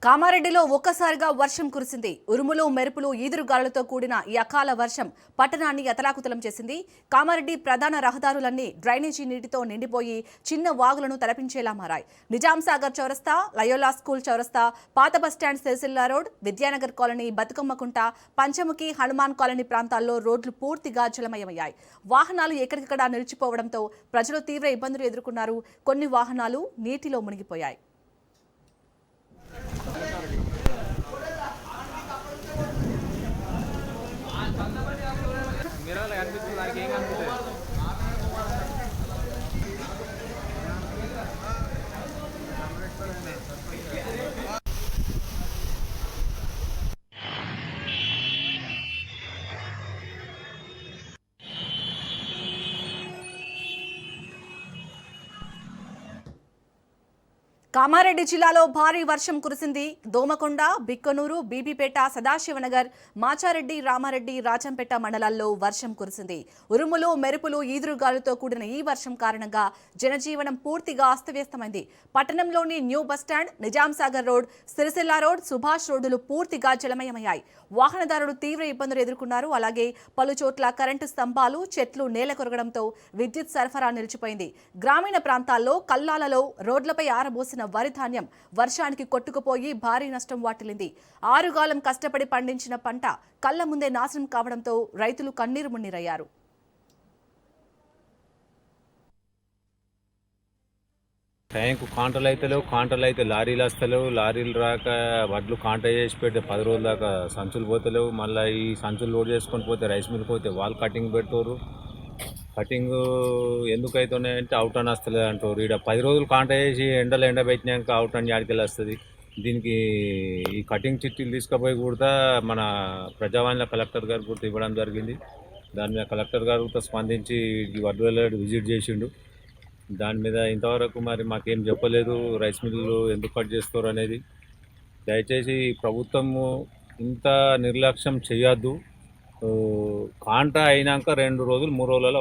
కామారెడ్డిలో ఒక్కసారిగా వర్షం కురిసింది. ఉరుములు, మెరుపులు, ఈదురుగాలులతో కూడిన ఈ అకాల వర్షం పట్టణాన్ని అతలాకుతలం చేసింది. కామారెడ్డి ప్రధాన రహదారులన్నీ డ్రైనేజీ నీటితో నిండిపోయి చిన్న వాగులను తలపించేలా మారాయి. నిజాంసాగర్ చౌరస్తా, లయోలా స్కూల్ చౌరస్తా, పాత bus stand Sircilla road, Vidyanagar colony, Bathukammakunta, Panchamukhi, Hanuman colony ప్రాంతాల్లో రోడ్లు పూర్తిగా జలమయమయ్యాయి. వాహనాలు ఎక్కడికక్కడ నిలిచిపోవడంతో ప్రజలు తీవ్ర ఇబ్బందులు ఎదుర్కొన్నారు. కొన్ని వాహనాలు నీటిలో మునిగిపోయాయి. మిర్రర్లో కనిపిస్తుంది, దానికి ఏం కనిపిస్తుంది? కామారెడ్డి జిల్లాలో భారీ వర్షం కురిసింది. దోమకొండ, బిక్కనూరు, బీబీపేట, సదాశివనగర్, మాచారెడ్డి, రామారెడ్డి, రాజంపేట మండలాల్లో వర్షం కురిసింది. ఉరుములు, మెరుపులు, ఈదురుగాలులతో కూడిన ఈ వర్షం కారణంగా జనజీవనం పూర్తిగా అస్తవ్యస్తమైంది. పట్టణంలోని new bus stand, Nizamsagar road, Sircilla road, Subhash రోడ్డులు పూర్తిగా జలమయమయ్యాయి. వాహనదారులు తీవ్ర ఇబ్బందులు ఎదుర్కొన్నారు. అలాగే పలు చోట్ల కరెంటు స్తంభాలు, చెట్లు నేల కొరగడంతో విద్యుత్ సరఫరా నిలిచిపోయింది. గ్రామీణ ప్రాంతాల్లో కల్లాలలో రోడ్లపై ఆరబోసిన వరి ధాన్యం వర్షానికి కొట్టుకుపోయి భారీ నష్టం వాటిల్లింది. ఆరుగాలం కష్టపడి పండించిన పంట కళ్ల ముందే నాశనం కావడంతో రైతులు కన్నీరు మున్నీరయ్యారు. టైంకు కాంటలు అయితే లేవు, కాంటలు అయితే లారీలు వస్తలేవు, లారీలు రాక వడ్లు కాంట చేసి పెడితే 10 రోజుల దాకా సంచులు పోతలేవు. మళ్ళీ ఈ సంచులు లోడ్ చేసుకొని పోతే రైస్ మిల్కి పోతే వాళ్ళు కటింగ్ పెడతారు. కటింగ్ ఎందుకు అవుతున్నాయంటే అవుట్ అని వస్తలేదు అంటారు. ఇక్కడ 10 రోజులు కాంట చేసి ఎండ పెట్టినాక అవుట్ అని ఆడికెళ్ళి వస్తుంది. దీనికి ఈ కటింగ్ చిట్టీలు తీసుకుపోయి కూడా మన ప్రజావాణిలో కలెక్టర్ గారు కూడా ఇవ్వడం జరిగింది. దాని మీద కలెక్టర్ గారు కూడా స్పందించి ఈ వడ్లు విజిట్ చేసిండు. దాని మీద ఇంతవరకు మరి మాకేం చెప్పలేదు, రైస్ మిల్లు ఎందుకు కట్ చేస్తారు అనేది. దయచేసి ప్రభుత్వము ఇంత నిర్లక్ష్యం చేయొద్దు. కాంట అయినాక 2 రోజులు 3 రోజులలో